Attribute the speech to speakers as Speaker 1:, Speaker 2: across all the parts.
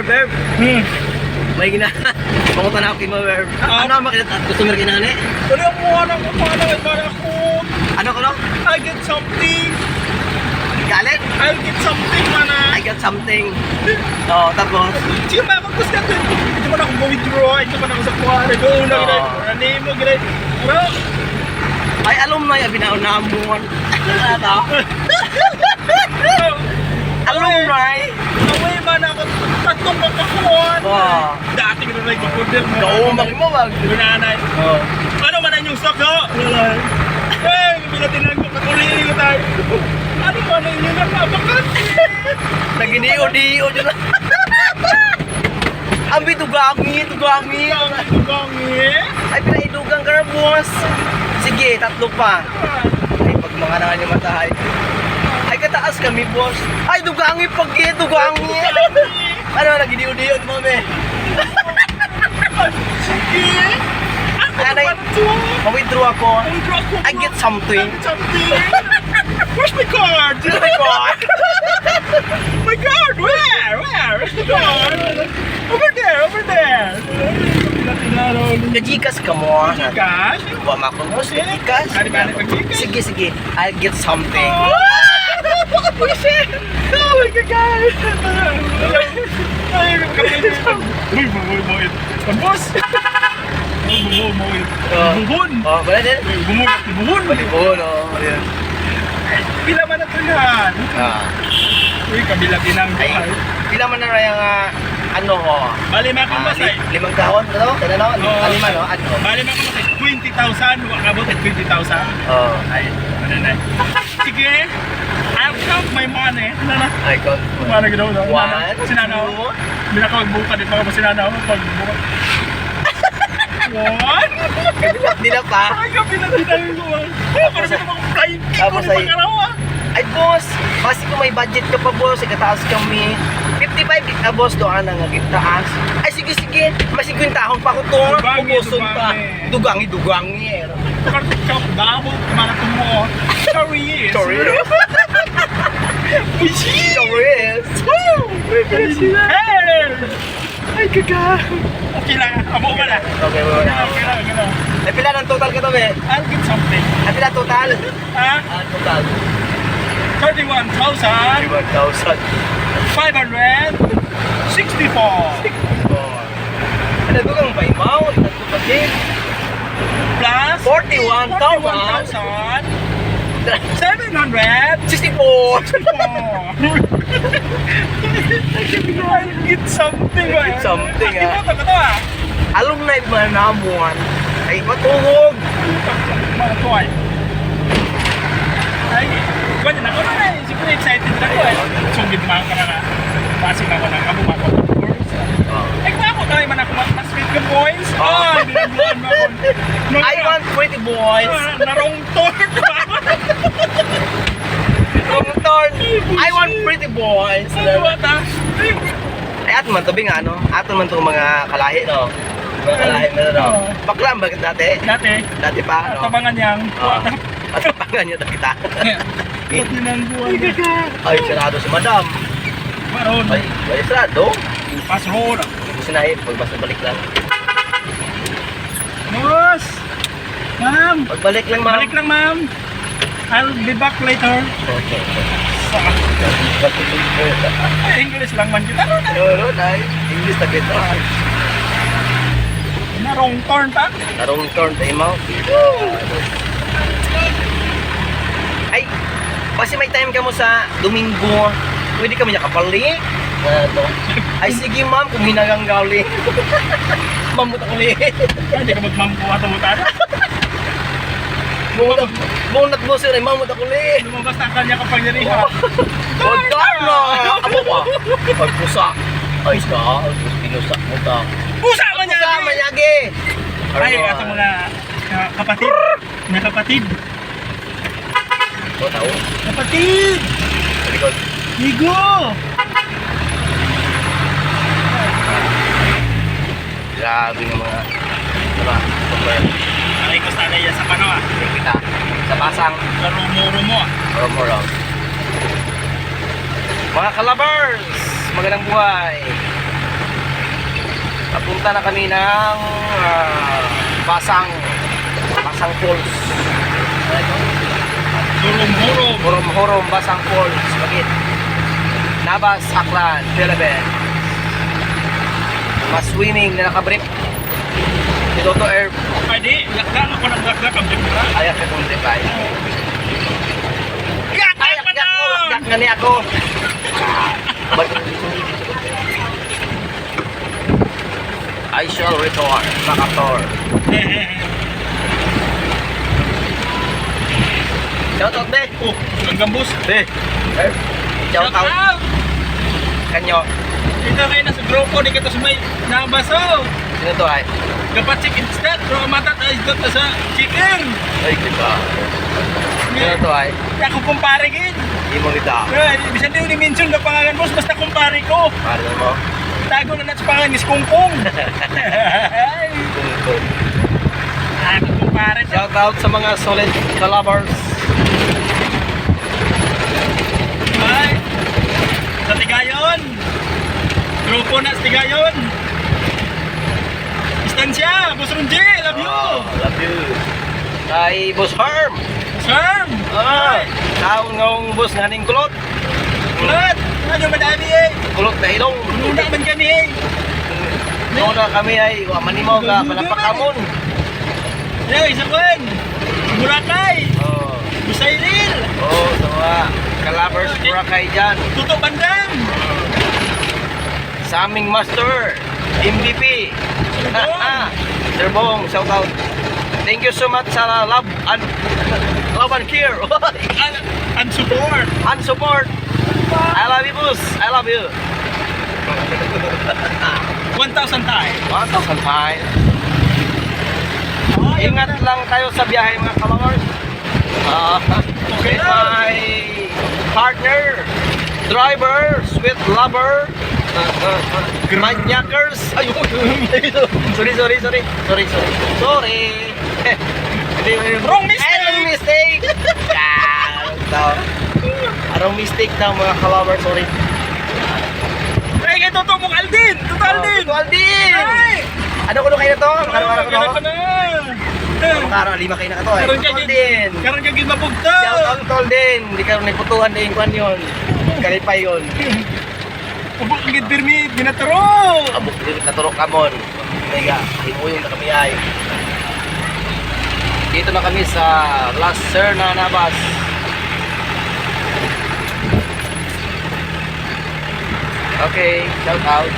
Speaker 1: Verb. May gina. Pangutan ako kay Verb. Ano makita customer kinani?
Speaker 2: Dali ang mukha ng para ako.
Speaker 1: Ano ko no?
Speaker 2: I get something.
Speaker 1: Galit?
Speaker 2: I'll get something, mana.
Speaker 1: I got something. Oh, tapos
Speaker 2: Sige, makakagpas ka doon. Hindi mo na akong go-withdraw. Hindi mo na ako sa kuha. Go na, gina. Ano mo, gina. Pero,
Speaker 1: ay alumni abi na unamuan. Ano? Alumni.
Speaker 2: away man ako. Tatlong makakuhan.
Speaker 1: Wow.
Speaker 2: Dati ko na nag-order mo.
Speaker 1: Kaumak mo wag.
Speaker 2: Gunanay.
Speaker 1: Oh.
Speaker 2: Ano man ang yung stock, no? Eh, pinatinag ko. Kakulihin ko tayo. Ano man ang yung nakabakan?
Speaker 1: Naginiyo-diyo dyan. Ambi tugangi.
Speaker 2: Gangi.
Speaker 1: Ay pinaidugang ka na boss. Sige, tatlo pa. Ay pag mga nangan yung matahay. Ay kataas kami boss. Ay dugangi pagi, dugangi. Ano naginiyo-diyo mo me?
Speaker 2: Sige.
Speaker 1: Anay, ma-withdraw ako. I get something.
Speaker 2: Where's my card?
Speaker 1: Oh my God!
Speaker 2: My card? Where? Where's the card? Over there.
Speaker 1: Nagikas ka mo.
Speaker 2: Cash?
Speaker 1: Wa makunos, nagikas.
Speaker 2: Ano ba nag-Gcash?
Speaker 1: Sige. I'll get something.
Speaker 2: Bullshit! Oh my God! Ay, uy, bumoy. Boss! Bumoy. Buhon!
Speaker 1: Oh, wala din?
Speaker 2: Buhon!
Speaker 1: Balibon, oh. Ayan.
Speaker 2: Pila man na tulihan?
Speaker 1: Ah.
Speaker 2: Uy, kabila ginang
Speaker 1: Ay,
Speaker 2: buhay.
Speaker 1: pila man na rayang ano ho?
Speaker 2: Bali mga kumasay.
Speaker 1: Limang kahon, ano? Kaya na,
Speaker 2: Oo.
Speaker 1: lima, no? Ano?
Speaker 2: Bali mga kumasay. 20,000. Wakabot at 20,000.
Speaker 1: Oh.
Speaker 2: Ay, ano na. Sige. I'll count my money. Ano na?
Speaker 1: Ay, God.
Speaker 2: Paano ginawa na?
Speaker 1: One,
Speaker 2: Sinanaw.
Speaker 1: two.
Speaker 2: Hindi na ka magbuka. Di pa ka ba sinanaw? Pagbuka. One.
Speaker 1: Nila pa.
Speaker 2: Ay, gabi na dinalil ko. Oh, para sa mga flying kick ko.
Speaker 1: Tapos
Speaker 2: Di pa
Speaker 1: ay-
Speaker 2: karawa.
Speaker 1: Ay, boss. Basi kung may budget ka pa, boss. Ikataas kami. 55 ka, boss. Doon na nga taas. Ay, sige. Mas 50 tahon pa ko to.
Speaker 2: Dugangi,
Speaker 1: Pupuson pa. Dugangi.
Speaker 2: Kartik ka. Damo. Mana tumo. Sorry.
Speaker 1: Sorry. Yes.
Speaker 2: Hey!
Speaker 1: Ay, gaga.
Speaker 2: Okay lang. Abo ka na.
Speaker 1: Okay, wala.
Speaker 2: Okay lang.
Speaker 1: Ay, pila ng total ka to, be?
Speaker 2: I'll get something.
Speaker 1: Ay, pila total?
Speaker 2: Ha?
Speaker 1: Total.
Speaker 2: 31,564
Speaker 1: Ano ito kang paimaw? Ito pagin.
Speaker 2: plus
Speaker 1: 41,000.
Speaker 2: 764.
Speaker 1: 64.
Speaker 2: I'll get something.
Speaker 1: Get something,
Speaker 2: Ito ba?
Speaker 1: Alumni ba namuan? Ay, matuhog.
Speaker 2: Mga tuway. Ay, kanya na ako na eh. Siguro excited na ko eh. Sungit mga ka na. Pasing ako ng kabuma ko. Ay, kung ako tayo man ako mas-sweet ka boys. Ah, binagluan mo ako.
Speaker 1: I want pretty boys.
Speaker 2: Narong torn ba?
Speaker 1: I want pretty boys.
Speaker 2: Ano ba ta?
Speaker 1: Ay, ato man to, Bing, ano? Ato man to mga kalahi, no? Mga kalahi na, no? Bakla, bakit dati? Dati pa, no?
Speaker 2: Tabangan niyang.
Speaker 1: Matapangan nyo na kita.
Speaker 2: Pati ng buwan.
Speaker 1: Ay, sarado si madam.
Speaker 2: Maroon.
Speaker 1: Ay, sarado.
Speaker 2: Pass roll.
Speaker 1: Sinahit, pagbasa balik lang.
Speaker 2: Boss! Ma'am!
Speaker 1: Pagbalik lang, ma'am.
Speaker 2: Balik lang, ma'am. I'll be back later. Ay, English lang man kita.
Speaker 1: No, dahil English na kita.
Speaker 2: Narong torn pa.
Speaker 1: Tarong turn tayo mo. Ay, kasi may time ka mo sa Domingo. Pwede kami nakapali. Ay, sige ma'am, kung hinagang gali. Mamut ako li.
Speaker 2: Hindi ka magmampuha tumutan.
Speaker 1: Bunat mo sir, ay mamut ako li.
Speaker 2: Lumabas na ang kanya kapag nariha.
Speaker 1: O, darna! Abo ba? Pagpusa. Ay, ka. Pinusak mo ta.
Speaker 2: Pusa man niya!
Speaker 1: Pusa, manyagi!
Speaker 2: Ay, ato mga kapatid. Mga kapatid.
Speaker 1: O, tao.
Speaker 2: Kapatid!
Speaker 1: Likod.
Speaker 2: Higo!
Speaker 1: Grabe ng mga... Diba?
Speaker 2: Ay, gusto na yan sa pano ah.
Speaker 1: Kita. Sa pasang.
Speaker 2: Sa rumo-rumo ah.
Speaker 1: Moro. Mga kalabers! Magandang buhay! Papunta na kami ng Basang Falls.
Speaker 2: Hurom-hurom.
Speaker 1: Hurom Basang Falls. Bagit. Nabas, Aklan, Philippines. Mas-swimming na nakabrief. Dito to air.
Speaker 2: Ay di, lakdak ako ng lakdak ang dimra.
Speaker 1: Ayan, kakunti tayo.
Speaker 2: Lakdak pa na!
Speaker 1: Yak nga ni ako. I shall return. Makator. Shout out, be.
Speaker 2: Oh, ang gambus.
Speaker 1: Be. Shout out. Kanyo.
Speaker 2: Kita kayo na sa grupo, di kita sumay nabaso.
Speaker 1: Sino to ay?
Speaker 2: Dapat chicken stock, pero matat ay got na sa chicken.
Speaker 1: Ay, kita. Sino to ay?
Speaker 2: Ako kumpare gid.
Speaker 1: Imo kita.
Speaker 2: Bisa din ni-mention na pangalan boss, basta kumpare ko.
Speaker 1: Paro mo.
Speaker 2: Tago na sa pangalan ni Kungkung. Ako kumpare to.
Speaker 1: Shout out sa mga solid kalabers.
Speaker 2: Ay, sa Tigayon. Grupo na sa Tigayon. Distansya, Boss Runji, love you.
Speaker 1: Love you. Kay Boss Herm.
Speaker 2: Sir,
Speaker 1: Taon ngong boss nga ning kulot.
Speaker 2: ulat, ano madami eh.
Speaker 1: Kulot na ilong.
Speaker 2: Luna man kami eh.
Speaker 1: Noon na kami ay manimaw ka palapakamon.
Speaker 2: Yo, isa kwan. Burakay,
Speaker 1: Oh.
Speaker 2: Busaylil,
Speaker 1: Oh, sa mga kalabers Boracay dyan.
Speaker 2: Tutok Bandang.
Speaker 1: Sa aming master, MVP. Sir Bong, shout out. Thank you so much sa love and care.
Speaker 2: And support.
Speaker 1: And support. I love you, boss. I love you.
Speaker 2: 1,000 tayo.
Speaker 1: 1,000 times. Ingat lang tayo sa biyahe mga kalabers.
Speaker 2: Okay
Speaker 1: With
Speaker 2: lang.
Speaker 1: my partner, driver, sweet lover, manyakers. Ayun. Sorry.
Speaker 2: Wrong mistake.
Speaker 1: Wrong mistake. Wrong mistake daw mga kalabers. Sorry.
Speaker 2: Ay, kay Toto mong Aldin. Toto Aldin.
Speaker 1: Ito Aldin.
Speaker 2: Ay.
Speaker 1: Ano ko kayo na to? Makaraw
Speaker 2: Kailan
Speaker 1: ko
Speaker 2: ka na.
Speaker 1: Makaraw, lima kayo na ka to.
Speaker 2: Karon ka
Speaker 1: Aldin.
Speaker 2: Karon ka gid mapugta.
Speaker 1: Shout out to Aldin. Hindi ka nagputuhan na yung kwan yun. Kalipay yun.
Speaker 2: Ubok gid pirmi ginataro.
Speaker 1: Abok din katurok kamon. Teka, himuyong na kami ay. Dito na kami sa Las Serna, Navas. Okay, shout out.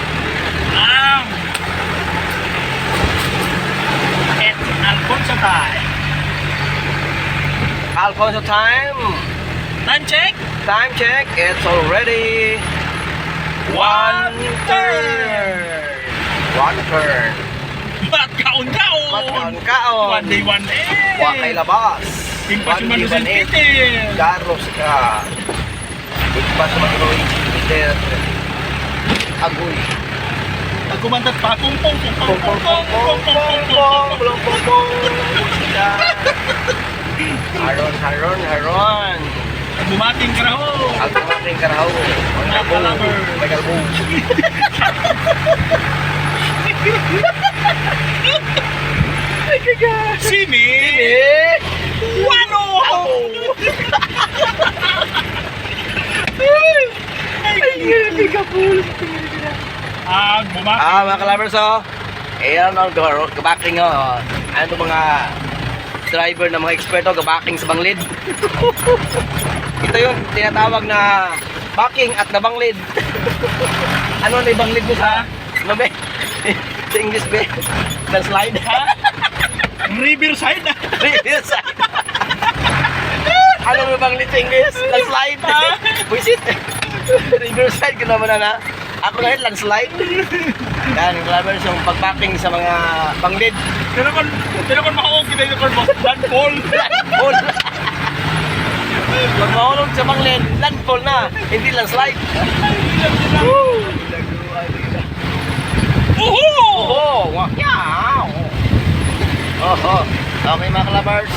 Speaker 2: Et Alfonso tayo.
Speaker 1: Alfonso time.
Speaker 2: Time check.
Speaker 1: Time check. It's already one turn. One turn.
Speaker 2: Ba't kaon-kaon?
Speaker 1: Magkaon-kaon.
Speaker 2: One day, one day.
Speaker 1: Wakay labas.
Speaker 2: Timpa si Manusin
Speaker 1: One day, one day.
Speaker 2: Peter.
Speaker 1: Garos ka. Timpa sa Manusin Peter. Agoy.
Speaker 2: Pag kumantat pa, pum pum pum pum
Speaker 1: Pong
Speaker 2: pum
Speaker 1: pong
Speaker 2: pum
Speaker 1: pong
Speaker 2: pum
Speaker 1: pong
Speaker 2: pum
Speaker 1: pong pong pong pong. Haron.
Speaker 2: Bumating ka na ho.
Speaker 1: Ang tumating karahaw.
Speaker 2: Mga kalaber.
Speaker 1: May kalbong. Ay, kaga.
Speaker 2: Simi.
Speaker 1: Eh?
Speaker 2: Wano.
Speaker 1: Ay, kapul.
Speaker 2: Bumating.
Speaker 1: Mga kalabers, ayan ang gabaking, ano itong mga driver na mga eksperto, gabaking sa banglid. Ito yung tinatawag na backing at nabanglid. Ano na ibanglid mo sa, ano be? Sa English be? Na slide, ha?
Speaker 2: Riverside.
Speaker 1: Real side. Ano na banglid sa English? Landslide. Buisit. Riverside ka naman na. Ako na yun, landslide. Yan, kalabers yung pagbacking sa mga banglid.
Speaker 2: Pero kung makaog kita yung boss, landfall.
Speaker 1: Landfall. Pag mahulog sa banglid, landfall na. Hindi landslide.
Speaker 2: Uhu!
Speaker 1: Oh, wow. Oho. Okay mga kalabers.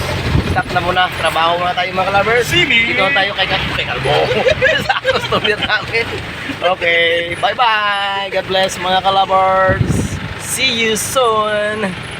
Speaker 1: Stop na muna. Trabaho muna tayo mga kalabers.
Speaker 2: Simi.
Speaker 1: Dito na tayo kay Kalbo. Sa customer namin. Okay. Bye-bye. God bless mga kalabers. See you soon.